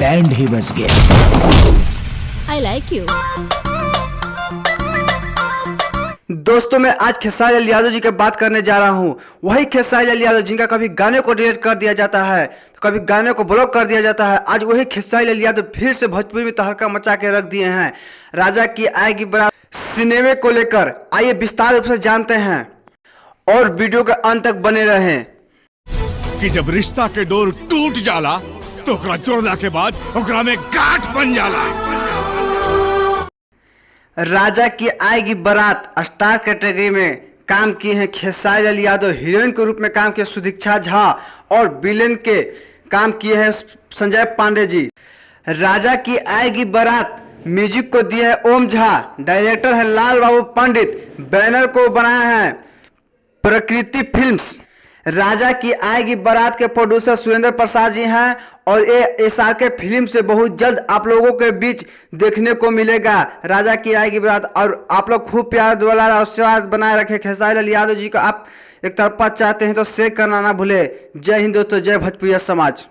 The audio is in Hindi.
बैंड ही बज गया। I like you. दोस्तों मैं आज खेसारी लाल यादव जी की बात करने जा रहा हूँ। वही खेसारी लाल यादव जिनका कभी गाने को डिलीट कर दिया जाता है तो कभी गाने को ब्लॉक कर दिया जाता है, आज वही खेसारी लाल यादव फिर से भोजपुरी में तहलका मचा के रख दिए हैं। राजा की आएगी बारात सिनेमे को लेकर आइए विस्तार रूप से जानते हैं और वीडियो के अंत तक बने रहें। कि जब रिश्ता के डोर टूट जाला तो ओकरा जोड़ला के बाद ओकरा में गांठ बन जाला। राजा की आएगी बारात स्टार कैटेगरी में काम किए हैं खेसारी लाल यादव, हीरोइन के रूप में काम किए सुदीक्षा झा और विलेन के काम किए हैं संजय पांडे जी। राजा की आएगी बारात म्यूजिक को दिया है ओम झा, डायरेक्टर है लाल बाबू पंडित, बैनर को बनाया है प्रकृति फिल्म्स। राजा की आएगी बारात के प्रोड्यूसर सुरेंद्र प्रसाद जी हैं और ये SRK फिल्म से बहुत जल्द आप लोगों के बीच देखने को मिलेगा राजा की आएगी बारात। और आप लोग खूब प्यार दुलार और आशीर्वाद बनाए रखे खेसारी लाल यादव जी का। आप एक तरफा चाहते हैं तो शेयर करना ना भूले। जय हिंद दोस्तों, जय भोजपुरिया समाज।